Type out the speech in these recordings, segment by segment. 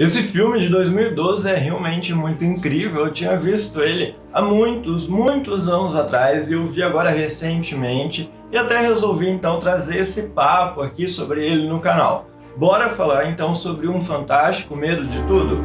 Esse filme de 2012 é realmente muito incrível. Eu tinha visto ele há muitos anos atrás e eu vi agora recentemente e até resolvi então trazer esse papo aqui sobre ele no canal. Bora falar então sobre Um Fantástico Medo de Tudo?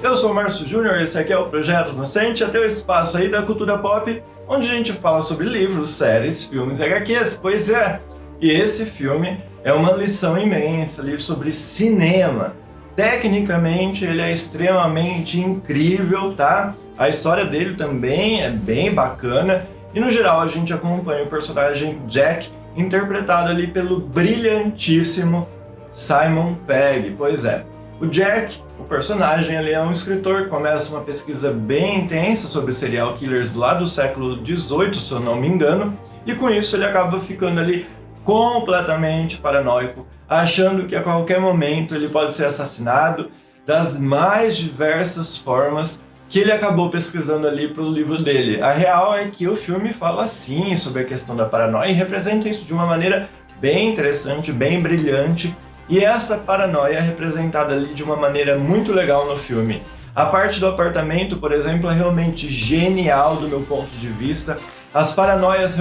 Eu sou o Márcio Júnior, esse aqui é o Projeto Inocente, até o espaço aí da cultura pop, onde a gente fala sobre livros, séries, filmes e HQs. Pois é, e esse filme é uma lição imensa ali sobre cinema. Tecnicamente ele é extremamente incrível, tá? A história dele também é bem bacana e no geral a gente acompanha o personagem Jack, interpretado ali pelo brilhantíssimo Simon Pegg. Pois é, o Jack, o personagem, ele é um escritor que começa uma pesquisa bem intensa sobre serial killers lá do século XVIII, se eu não me engano, e com isso ele acaba ficando ali completamente paranoico, achando que a qualquer momento ele pode ser assassinado das mais diversas formas que ele acabou pesquisando ali para o livro dele. A real é que o filme fala sim sobre a questão da paranoia e representa isso de uma maneira bem interessante, bem brilhante. E essa paranoia é representada ali de uma maneira muito legal no filme. A parte do apartamento, por exemplo, é realmente genial do meu ponto de vista. As paranoias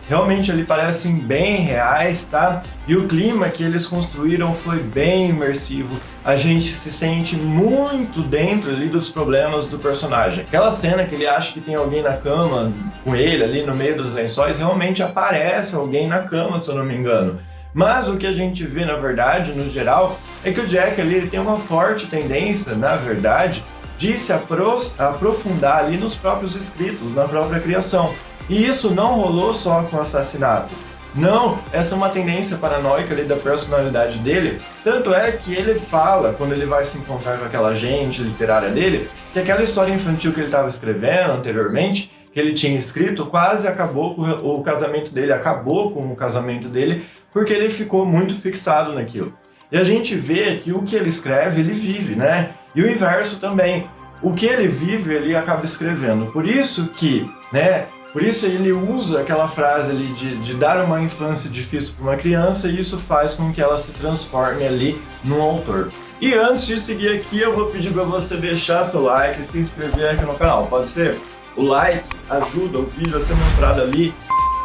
realmente ali parecem bem reais, tá? E o clima que eles construíram foi bem imersivo. A gente se sente muito dentro ali dos problemas do personagem. Aquela cena que ele acha que tem alguém na cama com ele ali no meio dos lençóis, realmente aparece alguém na cama, se eu não me engano. Mas o que a gente vê, na verdade, no geral, é que o Jack ali ele tem uma forte tendência, na verdade, de se aprofundar ali nos próprios escritos, na própria criação. E isso não rolou só com o assassinato. Não, essa é uma tendência paranoica ali da personalidade dele. Tanto é que ele fala, quando ele vai se encontrar com aquela agente literária dele, que aquela história infantil que ele estava escrevendo anteriormente, que ele tinha escrito, quase acabou com o casamento dele, acabou com o casamento dele, porque ele ficou muito fixado naquilo. E a gente vê que o que ele escreve, ele vive, né? E o inverso também. O que ele vive, ele acaba escrevendo. Por isso que, né? Por isso ele usa aquela frase ali de dar uma infância difícil para uma criança e isso faz com que ela se transforme ali num autor. E antes de seguir aqui, eu vou pedir para você deixar seu like e se inscrever aqui no canal, pode ser? O like ajuda o vídeo a ser mostrado ali,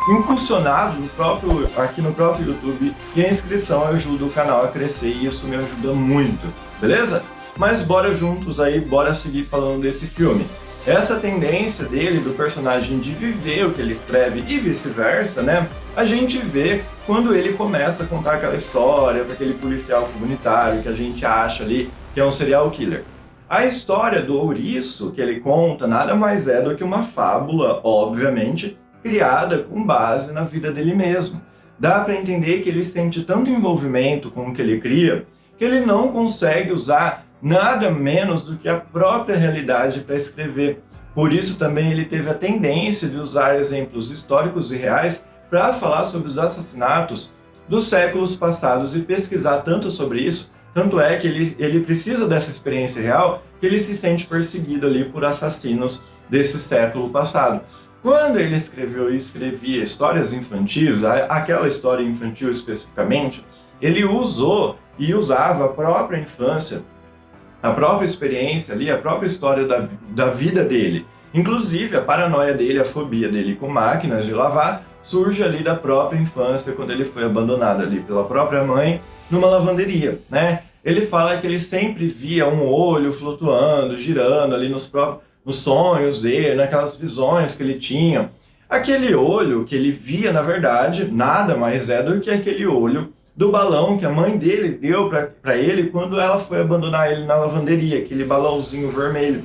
impulsionado aqui no próprio YouTube, e a inscrição ajuda o canal a crescer e isso me ajuda muito, beleza? Mas bora juntos aí, bora seguir falando desse filme. Essa tendência dele, do personagem, de viver o que ele escreve e vice-versa, né? A gente vê quando ele começa a contar aquela história para aquele policial comunitário que a gente acha ali que é um serial killer. A história do ouriço que ele conta nada mais é do que uma fábula, obviamente, criada com base na vida dele mesmo. Dá para entender que ele sente tanto envolvimento com o que ele cria, que ele não consegue usar nada menos do que a própria realidade para escrever. Por isso também ele teve a tendência de usar exemplos históricos e reais para falar sobre os assassinatos dos séculos passados e pesquisar tanto sobre isso. Tanto é que ele precisa dessa experiência real que ele se sente perseguido ali por assassinos desse século passado. Quando ele escreveu e escrevia histórias infantis, aquela história infantil especificamente, ele usou e usava a própria infância, a própria experiência ali, a própria história da vida dele. Inclusive, a paranoia dele, a fobia dele com máquinas de lavar, surge ali da própria infância, quando ele foi abandonado ali pela própria mãe numa lavanderia, né? Ele fala que ele sempre via um olho flutuando, girando ali nos sonhos dele, naquelas visões que ele tinha. Aquele olho que ele via, na verdade, nada mais é do que aquele olho do balão que a mãe dele deu para ele quando ela foi abandonar ele na lavanderia, aquele balãozinho vermelho.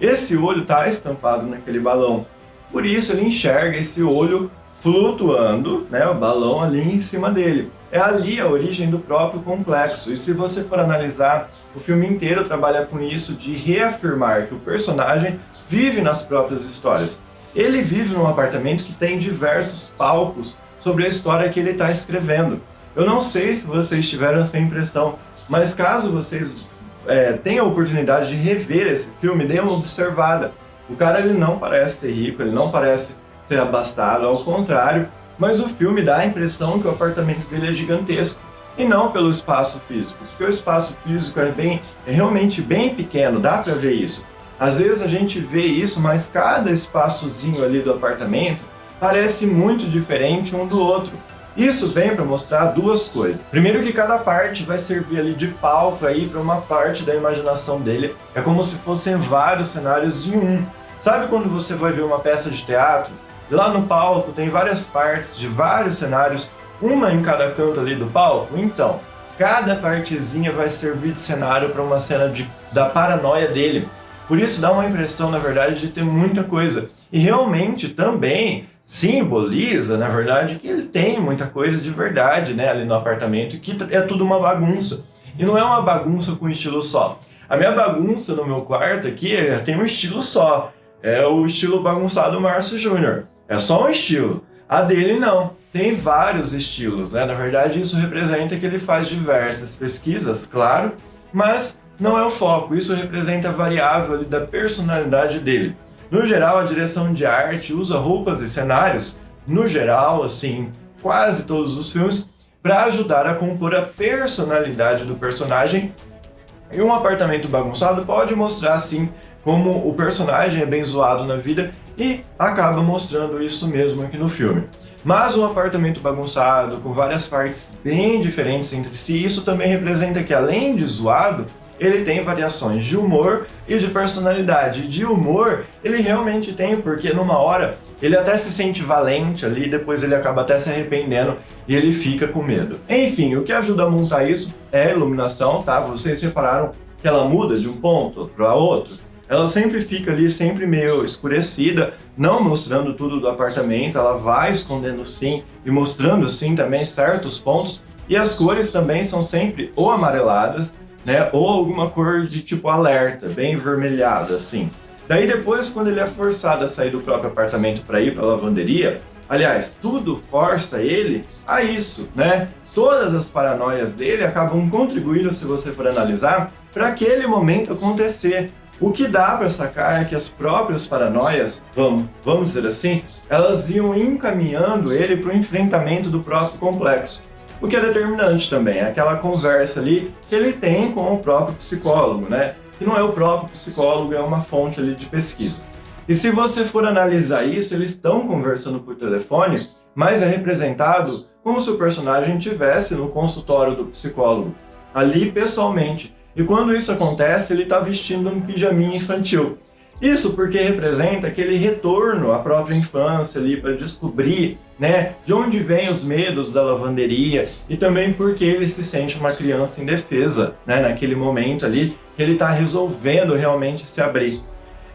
Esse olho está estampado naquele balão. Por isso ele enxerga esse olho flutuando, né, o balão ali em cima dele. É ali a origem do próprio complexo. E se você for analisar, o filme inteiro trabalha com isso de reafirmar que o personagem vive nas próprias histórias. Ele vive num apartamento que tem diversos palcos sobre a história que ele está escrevendo. Eu não sei se vocês tiveram essa impressão, mas caso vocês tenham a oportunidade de rever esse filme, dê uma observada. O cara ele não parece ser rico, ele não parece ser abastado, ao contrário, mas o filme dá a impressão que o apartamento dele é gigantesco, e não pelo espaço físico, porque o espaço físico é realmente bem pequeno, dá pra ver isso. Às vezes a gente vê isso, mas cada espaçozinho ali do apartamento parece muito diferente um do outro. Isso vem para mostrar duas coisas. Primeiro, que cada parte vai servir ali de palco aí para uma parte da imaginação dele. É como se fossem vários cenários em um. Sabe quando você vai ver uma peça de teatro? Lá no palco tem várias partes de vários cenários, uma em cada canto ali do palco? Então, cada partezinha vai servir de cenário para uma cena da paranoia dele. Por isso dá uma impressão, na verdade, de ter muita coisa. E realmente também simboliza, na verdade, que ele tem muita coisa de verdade, né, ali no apartamento, que é tudo uma bagunça. E não é uma bagunça com estilo só. A minha bagunça no meu quarto aqui tem um estilo só. É o estilo bagunçado Márcio Júnior. É só um estilo. A dele não. Tem vários estilos, né? Na verdade, isso representa que ele faz diversas pesquisas, claro, mas não é o foco. Isso representa a variável ali da personalidade dele. No geral, a direção de arte usa roupas e cenários, no geral, assim, quase todos os filmes, para ajudar a compor a personalidade do personagem. E um apartamento bagunçado pode mostrar, assim, como o personagem é bem zoado na vida e acaba mostrando isso mesmo aqui no filme. Mas um apartamento bagunçado, com várias partes bem diferentes entre si, isso também representa que, além de zoado, ele tem variações de humor e de personalidade. De humor, ele realmente tem, porque numa hora ele até se sente valente ali, depois ele acaba até se arrependendo e ele fica com medo. Enfim, o que ajuda a montar isso é a iluminação, tá? Vocês repararam que ela muda de um ponto para outro? Ela sempre fica ali, sempre meio escurecida, não mostrando tudo do apartamento, ela vai escondendo sim e mostrando sim também certos pontos, e as cores também são sempre ou amareladas, né, ou alguma cor de tipo alerta, bem vermelhada assim. Daí depois, quando ele é forçado a sair do próprio apartamento para ir para a lavanderia, aliás, tudo força ele a isso, né? Todas as paranoias dele acabam contribuindo, se você for analisar, para aquele momento acontecer. O que dá para sacar é que as próprias paranoias, vamos dizer assim, elas iam encaminhando ele para o enfrentamento do próprio complexo. O que é determinante também é aquela conversa ali que ele tem com o próprio psicólogo, né? Que não é o próprio psicólogo, é uma fonte ali de pesquisa. E se você for analisar isso, eles estão conversando por telefone, mas é representado como se o personagem estivesse no consultório do psicólogo, ali pessoalmente. E quando isso acontece, ele está vestindo um pijaminha infantil. Isso porque representa aquele retorno à própria infância ali para descobrir, né, de onde vêm os medos da lavanderia e também porque ele se sente uma criança indefesa, né, naquele momento ali que ele está resolvendo realmente se abrir.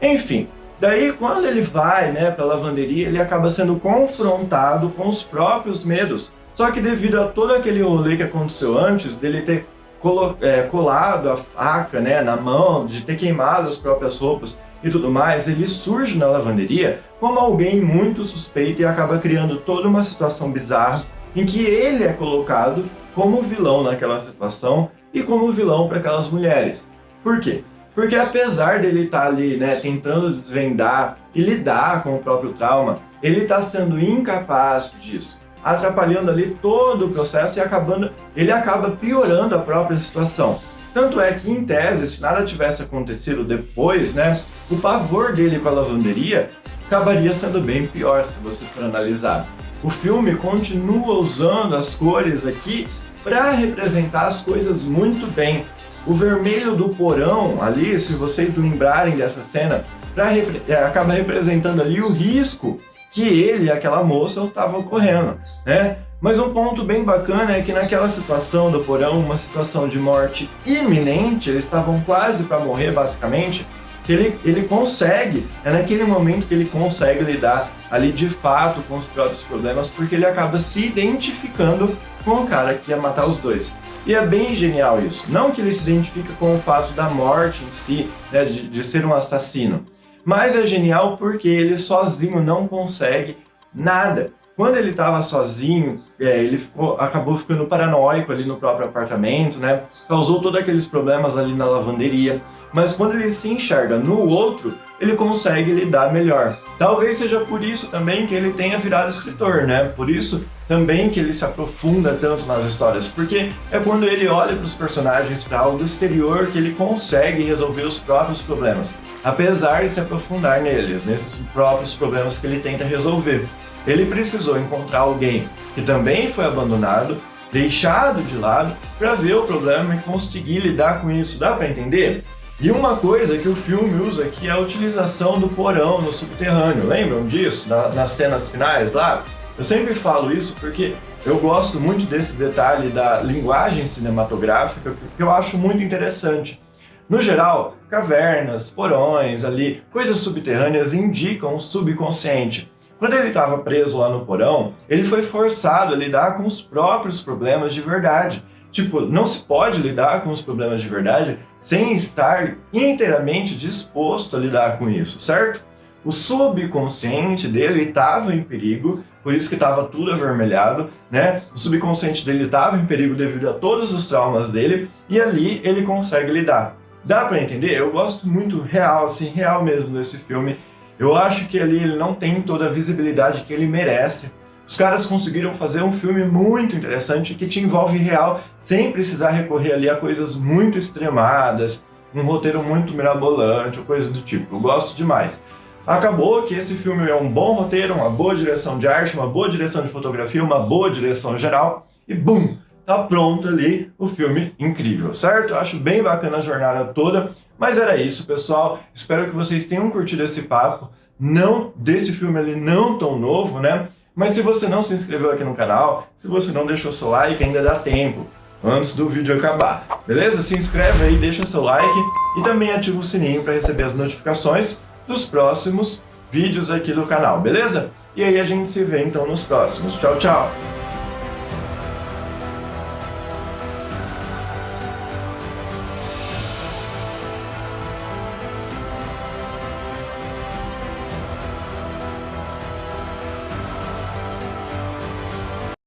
Enfim, daí quando ele vai, né, para a lavanderia, ele acaba sendo confrontado com os próprios medos. Só que devido a todo aquele rolê que aconteceu antes dele ter colado a faca, né, na mão, de ter queimado as próprias roupas e tudo mais, ele surge na lavanderia como alguém muito suspeito e acaba criando toda uma situação bizarra em que ele é colocado como vilão naquela situação e como vilão para aquelas mulheres. Por quê? Porque apesar dele estar ali, né, tentando desvendar e lidar com o próprio trauma, ele está sendo incapaz disso, atrapalhando ali todo o processo e ele acaba piorando a própria situação. Tanto é que, em tese, se nada tivesse acontecido depois, né, o pavor dele com a lavanderia acabaria sendo bem pior, se você for analisar. O filme continua usando as cores aqui para representar as coisas muito bem. O vermelho do porão ali, se vocês lembrarem dessa cena, acaba representando ali o risco que ele e aquela moça estavam correndo, né? Mas um ponto bem bacana é que naquela situação do porão, uma situação de morte iminente, eles estavam quase para morrer basicamente, que ele consegue, é naquele momento que ele consegue lidar ali de fato com os próprios problemas, porque ele acaba se identificando com o cara que ia matar os dois. E é bem genial isso. Não que ele se identifica com o fato da morte em si, né, de ser um assassino, mas é genial porque ele sozinho não consegue nada. Quando ele estava sozinho, ele acabou ficando paranoico ali no próprio apartamento, né? Causou todos aqueles problemas ali na lavanderia. Mas quando ele se enxerga no outro, ele consegue lidar melhor. Talvez seja por isso também que ele tenha virado escritor, né? Por isso também que ele se aprofunda tanto nas histórias, porque é quando ele olha para os personagens, para algo exterior, que ele consegue resolver os próprios problemas, apesar de se aprofundar neles, nesses próprios problemas que ele tenta resolver. Ele precisou encontrar alguém que também foi abandonado, deixado de lado, para ver o problema e conseguir lidar com isso. Dá para entender? E uma coisa que o filme usa aqui é a utilização do porão no subterrâneo. Lembram disso? Nas cenas finais lá? Eu sempre falo isso porque eu gosto muito desse detalhe da linguagem cinematográfica, porque eu acho muito interessante. No geral, cavernas, porões ali, coisas subterrâneas indicam o subconsciente. Quando ele estava preso lá no porão, ele foi forçado a lidar com os próprios problemas de verdade. Tipo, não se pode lidar com os problemas de verdade sem estar inteiramente disposto a lidar com isso, certo? O subconsciente dele estava em perigo, por isso que estava tudo avermelhado, né? O subconsciente dele estava em perigo devido a todos os traumas dele, e ali ele consegue lidar. Dá pra entender? Eu gosto muito real, assim, real mesmo desse filme. Eu acho que ali ele não tem toda a visibilidade que ele merece. Os caras conseguiram fazer um filme muito interessante que te envolve real, sem precisar recorrer ali a coisas muito extremadas, um roteiro muito mirabolante ou coisa do tipo. Eu gosto demais. Acabou que esse filme é um bom roteiro, uma boa direção de arte, uma boa direção de fotografia, uma boa direção geral e bum! Tá pronto ali o filme incrível, certo? Eu acho bem bacana a jornada toda, mas era isso, pessoal. Espero que vocês tenham curtido esse papo, não desse filme ali não tão novo, né? Mas se você não se inscreveu aqui no canal, se você não deixou seu like, ainda dá tempo, antes do vídeo acabar, beleza? Se inscreve aí, deixa seu like e também ativa o sininho para receber as notificações dos próximos vídeos aqui do canal, beleza? E aí a gente se vê então nos próximos. Tchau, tchau!